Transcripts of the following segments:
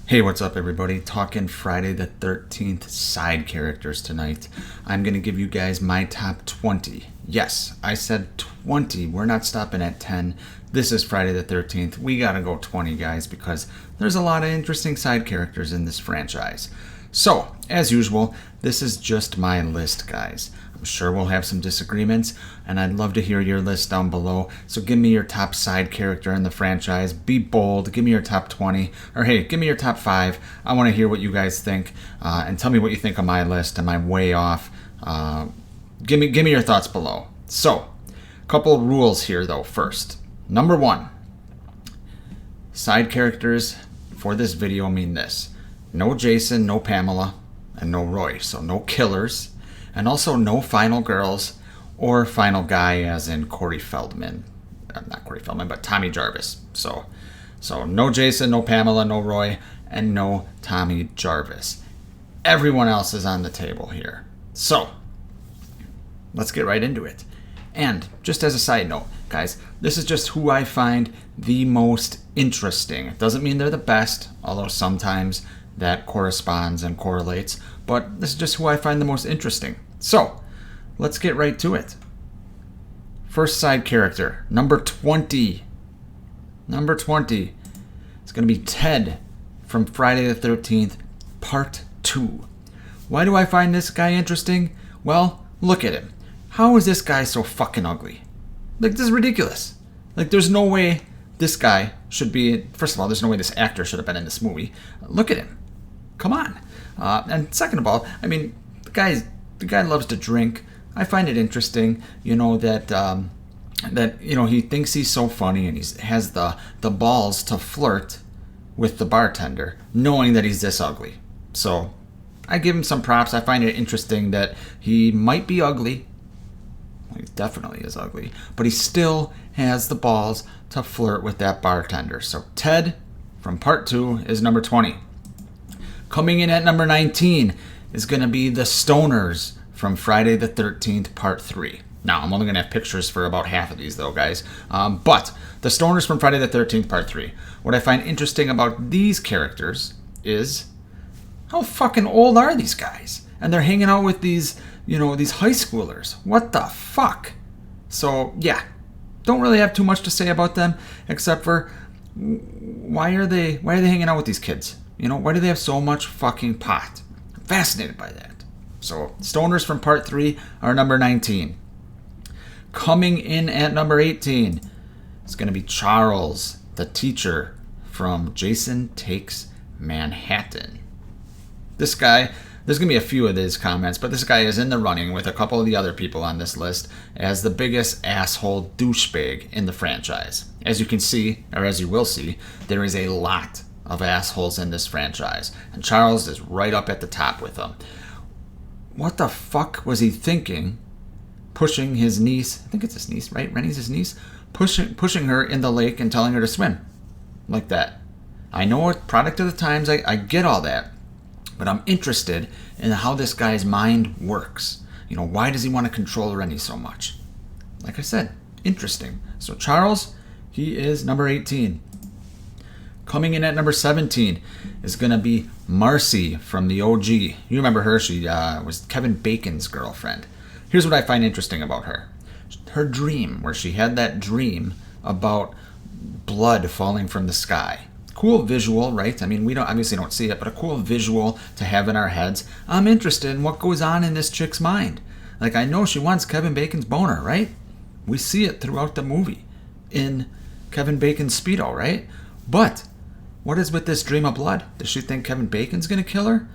Hey, what's up, everybody? Talking Friday the 13th side characters tonight. I'm going to give you guys my top 20. Yes, I said 20. We're not stopping at 10. This is Friday the 13th. We got to go 20, guys, because there's a lot of interesting side characters in this franchise. So, as usual, this is just my list, guys. I'm sure we'll have some disagreements, and I'd love to hear your list down below. So give me your top side character in the franchise. Be bold. Give me your top 20. Or hey, give me your top 5. I want to hear what you guys think, and tell me what you think of my list. Am I way off? Give me your thoughts below. So, a couple of rules here, though, first. Number 1. Side characters for this video mean this. No Jason, no Pamela, and no Roy. So no killers. And also no final girls or final guy as in Corey Feldman. Not Corey Feldman, but Tommy Jarvis. So no Jason, no Pamela, no Roy, and no Tommy Jarvis. Everyone else is on the table here. So let's get right into it. And just as a side note, guys, this is just who I find the most interesting. It doesn't mean they're the best, although sometimes that corresponds and correlates, but this is just who I find the most interesting. So, let's get right to it. First side character, number 20. Number 20 is going to be Ted from Friday the 13th, Part 2. Why do I find this guy interesting? Well, look at him. How is this guy so fucking ugly? Like, this is ridiculous. Like, there's no way this guy should be... First of all, there's no way this actor should have been in this movie. Look at him. Come on. And second of all, I mean, the guy loves to drink. I find it interesting, that he thinks he's so funny and he has the balls to flirt with the bartender, knowing that he's this ugly. So I give him some props. I find it interesting that he might be ugly. Well, he definitely is ugly, but he still has the balls to flirt with that bartender. So Ted from Part 2 is number 20. Coming in at number 19 is going to be the Stoners from Friday the 13th, Part 3. Now, I'm only going to have pictures for about half of these, though, guys. But the Stoners from Friday the 13th, Part 3. What I find interesting about these characters is how fucking old are these guys? And they're hanging out with these, these high schoolers. What the fuck? So, yeah. Don't really have too much to say about them, except for why are they hanging out with these kids? Why do they have so much fucking pot? I'm fascinated by that. So, Stoners from Part 3 are number 19. Coming in at number 18 is going to be Charles, the teacher from Jason Takes Manhattan. This guy, there's going to be a few of his comments, but this guy is in the running with a couple of the other people on this list as the biggest asshole douchebag in the franchise. As you can see, or as you will see, there is a lot of assholes in this franchise, and Charles is right up at the top with them. What the fuck was he thinking, pushing his niece, I think it's his niece, right? Rennie's his niece? Pushing her in the lake and telling her to swim like that. I know it's product of the times, I get all that, but I'm interested in how this guy's mind works. Why does he want to control Rennie so much? Like I said, interesting. So Charles, he is number 18. Coming in at number 17 is going to be Marcy from the OG. You remember her. She was Kevin Bacon's girlfriend. Here's what I find interesting about her. Her dream, where she had that dream about blood falling from the sky. Cool visual, right? I mean, we obviously don't see it, but a cool visual to have in our heads. I'm interested in what goes on in this chick's mind. Like, I know she wants Kevin Bacon's boner, right? We see it throughout the movie in Kevin Bacon's Speedo, right? But what is with this dream of blood? Does she think Kevin Bacon's going to kill her?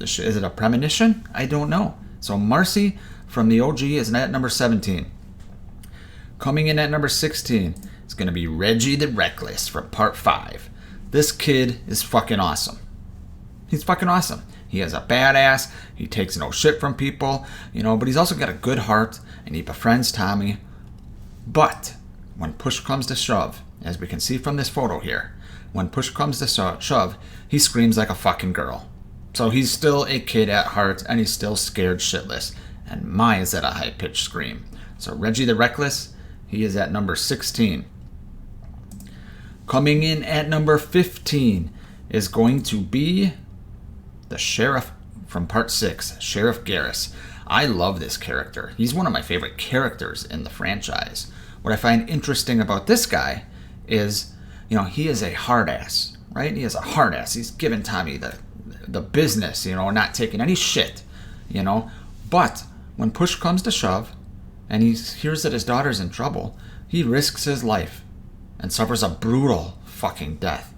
Is it a premonition? I don't know. So Marcy from the OG is at number 17. Coming in at number 16 is going to be Reggie the Reckless from Part 5. This kid is fucking awesome. He's fucking awesome. He has a badass. He takes no shit from people, but he's also got a good heart, and he befriends Tommy. But when push comes to shove, as we can see from this photo here, when push comes to shove, he screams like a fucking girl. So he's still a kid at heart, and he's still scared shitless. And my, is that a high-pitched scream. So Reggie the Reckless, he is at number 16. Coming in at number 15 is going to be the sheriff from part 6, Sheriff Garrus. I love this character. He's one of my favorite characters in the franchise. What I find interesting about this guy is, he is a hard ass, right? He is a hard ass. He's giving Tommy the business, not taking any shit, But when push comes to shove, and he hears that his daughter's in trouble, he risks his life and suffers a brutal fucking death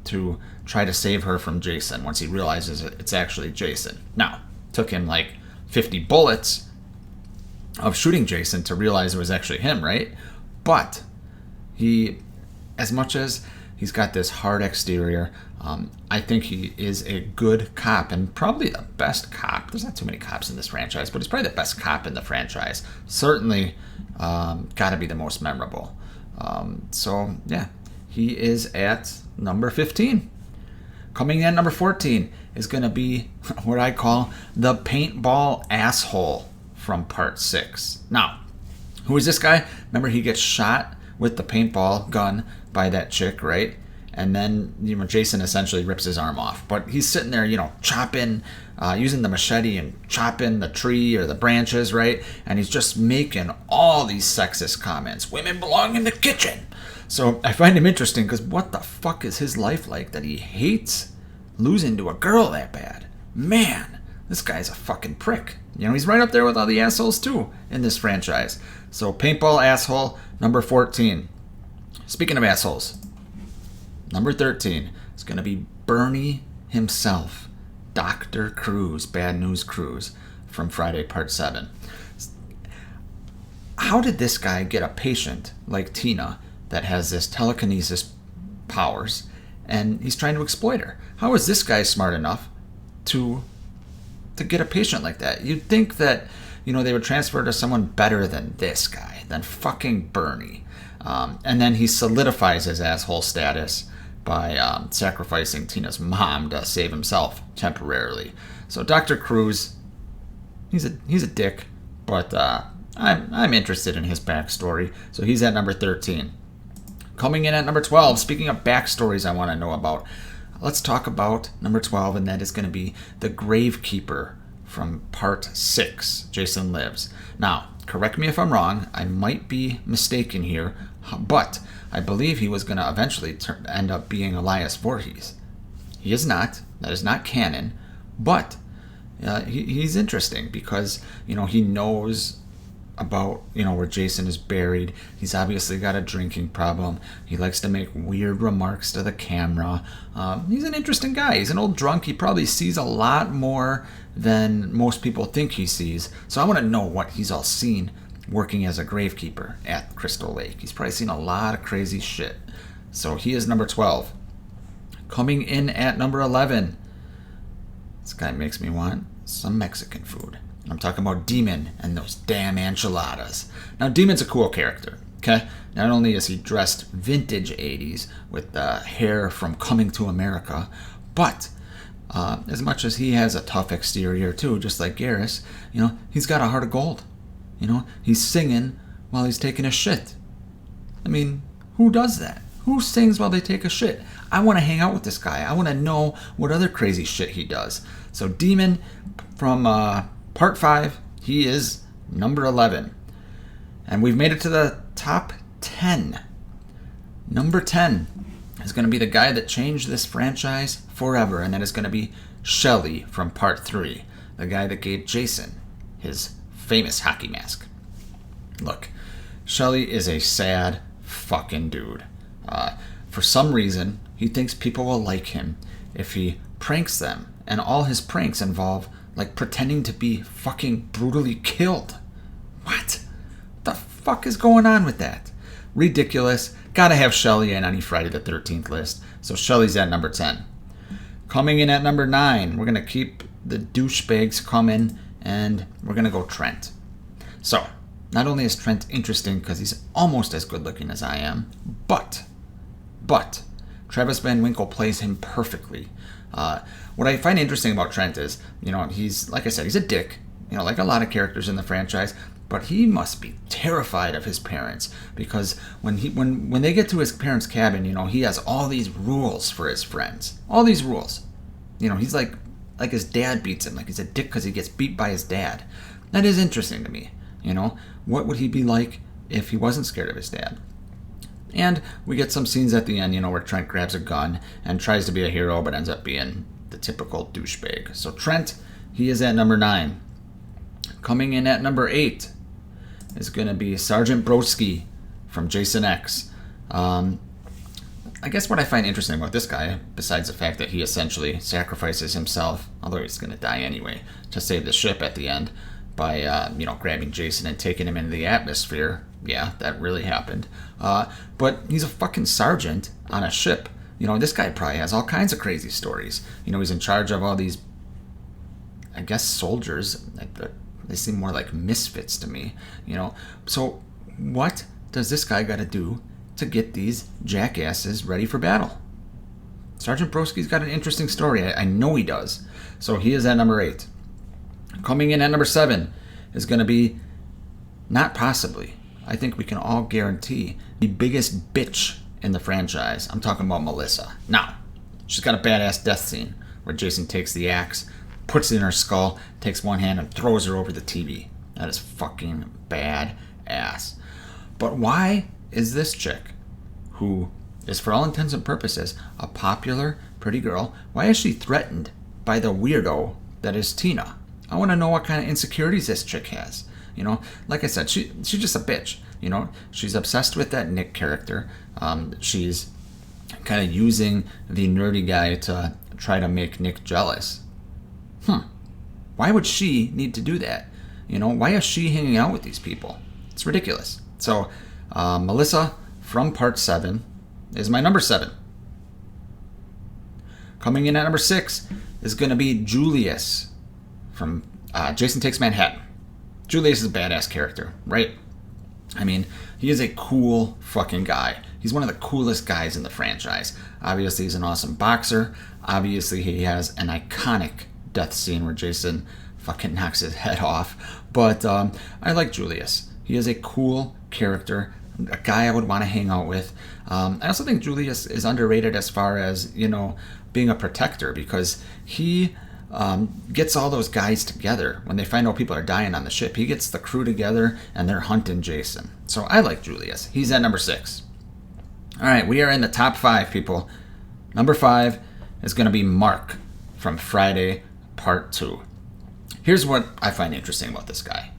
to try to save her from Jason once he realizes it's actually Jason. Now, took him like 50 bullets of shooting Jason to realize it was actually him, right? But he, as much as he's got this hard exterior, I think he is a good cop and probably the best cop. There's not too many cops in this franchise, but he's probably the best cop in the franchise. Certainly got to be the most memorable. So, yeah, he is at number 15. Coming in at number 14 is going to be what I call the paintball asshole from part 6. Now, who is this guy? Remember, he gets shot with the paintball gun by that chick, right? And then, Jason essentially rips his arm off. But he's sitting there, chopping, using the machete and chopping the tree or the branches, right? And he's just making all these sexist comments. Women belong in the kitchen. So I find him interesting because what the fuck is his life like that he hates losing to a girl that bad? Man, this guy's a fucking prick. He's right up there with all the assholes too in this franchise. So paintball asshole, number 14. Speaking of assholes, number 13 is going to be Bernie himself, Dr. Cruz, Bad News Cruz, from Friday Part 7. How did this guy get a patient like Tina that has this telekinesis powers, and he's trying to exploit her? How is this guy smart enough to get a patient like that? You'd think that, they would transfer to someone better than this guy, than fucking Bernie. And then he solidifies his asshole status by sacrificing Tina's mom to save himself temporarily. So Dr. Cruz, he's a dick, but I'm interested in his backstory. So he's at number 13. Coming in at number 12, speaking of backstories I want to know about, let's talk about number 12, and that is going to be the Gravekeeper from part 6, Jason Lives. Now, correct me if I'm wrong, I might be mistaken here, but I believe he was going to eventually end up being Elias Voorhees. He is not. That is not canon. But he's interesting because, he knows about, where Jason is buried. He's obviously got a drinking problem. He likes to make weird remarks to the camera. He's an interesting guy. He's an old drunk. He probably sees a lot more than most people think he sees. So I want to know what he's all seen working as a gravekeeper at Crystal Lake. He's probably seen a lot of crazy shit. So he is number 12. Coming in at number 11. This guy makes me want some Mexican food. I'm talking about Demon and those damn enchiladas. Now, Demon's a cool character, okay? Not only is he dressed vintage 80s with the hair from Coming to America, but as much as he has a tough exterior too, just like Garrus, he's got a heart of gold. He's singing while he's taking a shit. I mean, who does that? Who sings while they take a shit? I want to hang out with this guy. I want to know what other crazy shit he does. So Demon from Part 5, he is number 11. And we've made it to the top 10. Number 10 is going to be the guy that changed this franchise forever, and that is going to be Shelly from Part 3, the guy that gave Jason his famous hockey mask. Look, Shelly is a sad fucking dude. For some reason, he thinks people will like him if he pranks them, and all his pranks involve pretending to be fucking brutally killed. What the fuck is going on with that? Ridiculous. Gotta have Shelly in any Friday the 13th list. So Shelly's at number 10. Coming in at number 9, we're gonna keep the douchebags coming, and we're gonna go Trent. So, not only is Trent interesting because he's almost as good looking as I am, but Travis Van Winkle plays him perfectly. What I find interesting about Trent is, he's, like I said, he's a dick, like a lot of characters in the franchise, but he must be terrified of his parents, because when they get to his parents' cabin, he has all these rules for his friends. All these rules. He's like his dad beats him, like he's a dick because he gets beat by his dad. That is interesting to me. What would he be like if he wasn't scared of his dad? And we get some scenes at the end, where Trent grabs a gun and tries to be a hero, but ends up being the typical douchebag. So Trent, he is at number 9. Coming in at number 8 is going to be Sergeant Brodsky from Jason X. I guess what I find interesting about this guy, besides the fact that he essentially sacrifices himself, although he's going to die anyway, to save the ship at the end by, grabbing Jason and taking him into the atmosphere. Yeah, that really happened. But he's a fucking sergeant on a ship. This guy probably has all kinds of crazy stories. He's in charge of all these, I guess, soldiers. They seem more like misfits to me. So what does this guy got to do to get these jackasses ready for battle? Sergeant Brodsky's got an interesting story. I know he does. So he is at number 8. Coming in at number 7 is going to be, not possibly, I think we can all guarantee, the biggest bitch in the franchise. I'm talking about Melissa. Now, she's got a badass death scene where Jason takes the axe, puts it in her skull, takes one hand and throws her over the TV. That is fucking badass. But why is this chick, who is for all intents and purposes a popular, pretty girl, why is she threatened by the weirdo that is Tina? I want to know what kind of insecurities this chick has. Like I said, she's just a bitch. She's obsessed with that Nick character. She's kind of using the nerdy guy to try to make Nick jealous. Why would she need to do that? Why is she hanging out with these people? It's ridiculous. So, Melissa from Part 7 is my number 7. Coming in at number 6 is going to be Julius from Jason Takes Manhattan. Julius is a badass character, right? I mean, he is a cool fucking guy. He's one of the coolest guys in the franchise. Obviously, he's an awesome boxer. Obviously, he has an iconic death scene where Jason fucking knocks his head off. But I like Julius. He is a cool character, a guy I would want to hang out with. I also think Julius is underrated as far as, being a protector, because he gets all those guys together. When they find out people are dying on the ship, he gets the crew together and they're hunting Jason. So I like Julius. He's at number 6. All right, we are in the top 5, people. Number 5 is going to be Mark from Friday Part 2. Here's what I find interesting about this guy.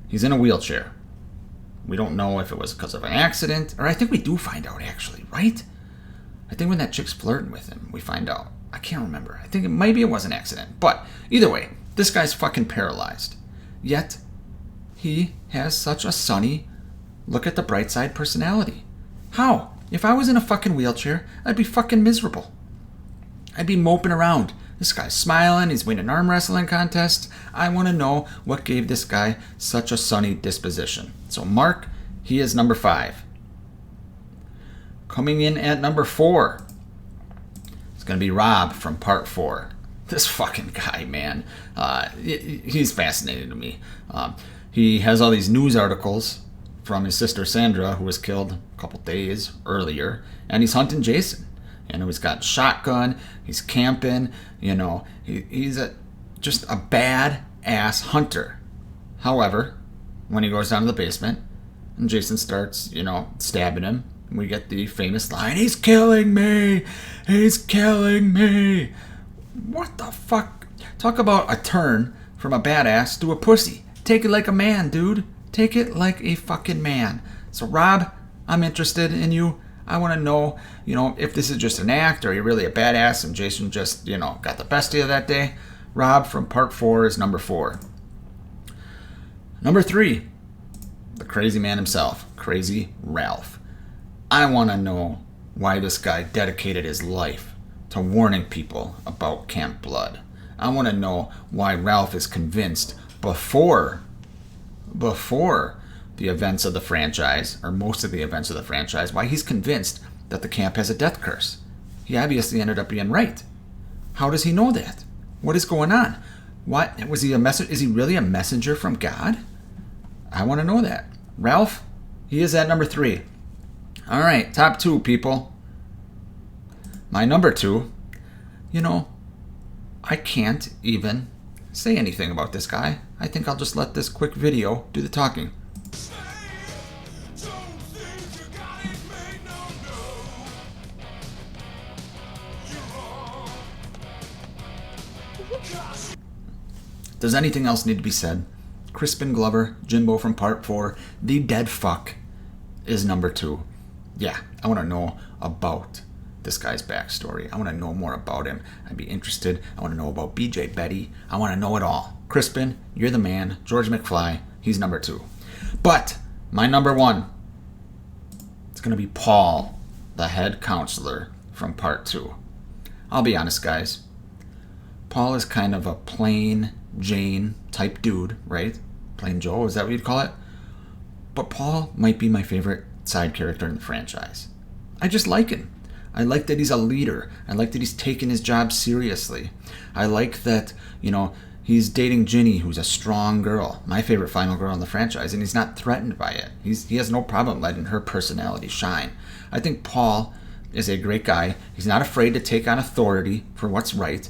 He's in a wheelchair. We don't know if it was because of an accident, or I think we do find out actually, right? I think when that chick's flirting with him, we find out. I can't remember. I think maybe it was an accident. But either way, this guy's fucking paralyzed. Yet, he has such a sunny, look at the bright side personality. How? If I was in a fucking wheelchair, I'd be fucking miserable. I'd be moping around. This guy's smiling, he's winning arm wrestling contests. I want to know what gave this guy such a sunny disposition. So Mark, he is number 5. Coming in at number 4, it's going to be Rob from Part 4. This fucking guy, man. He's fascinating to me. He has all these news articles from his sister Sandra, who was killed a couple days earlier, and he's hunting Jason. He's got a shotgun, he's camping, he's just a bad-ass hunter. However, when he goes down to the basement, and Jason starts, stabbing him, we get the famous line, "He's killing me! He's killing me!" What the fuck? Talk about a turn from a badass to a pussy. Take it like a man, dude. Take it like a fucking man. So Rob, I'm interested in you. I want to know, if this is just an act, or you're really a badass and Jason just, got the best of you that day. Rob from Part 4 is number 4. Number 3, the crazy man himself, Crazy Ralph. I want to know why this guy dedicated his life to warning people about Camp Blood. I want to know why Ralph is convinced before the events of the franchise, or most of the events of the franchise, why he's convinced that the camp has a death curse. He obviously ended up being right. How does he know that? What is going on? What was he a messenger? Is he really a messenger from God? I want to know that. Ralph, he is at number 3. All right, top 2, people. My number 2, I can't even say anything about this guy. I think I'll just let this quick video do the talking. Does anything else need to be said? Crispin Glover, Jimbo from Part 4, the dead fuck, is number 2. Yeah, I want to know about this guy's backstory. I want to know more about him. I'd be interested. I want to know about BJ Betty. I want to know it all. Crispin, you're the man. George McFly, he's number 2. But my number 1, it's going to be Paul, the head counselor from Part 2. I'll be honest, guys. Paul is kind of a plain Jane type dude, right? Plain Joe, is that what you'd call it? But Paul might be my favorite side character in the franchise. I just like him. I like that he's a leader. I like that he's taking his job seriously. I like that, he's dating Ginny, who's a strong girl, my favorite final girl in the franchise, and he's not threatened by it. He has no problem letting her personality shine. I think Paul is a great guy. He's not afraid to take on authority for what's right.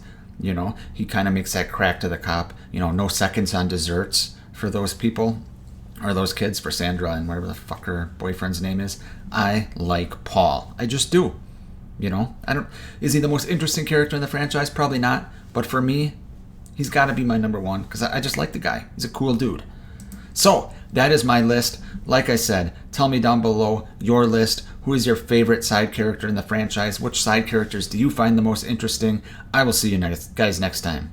He kind of makes that crack to the cop. No seconds on desserts for those people, or those kids, for Sandra and whatever the fuck her boyfriend's name is. I like Paul. I just do. Is he the most interesting character in the franchise? Probably not. But for me, he's got to be my number 1 because I just like the guy. He's a cool dude. So that is my list. Like I said, tell me down below your list. Who is your favorite side character in the franchise? Which side characters do you find the most interesting? I will see you guys next time.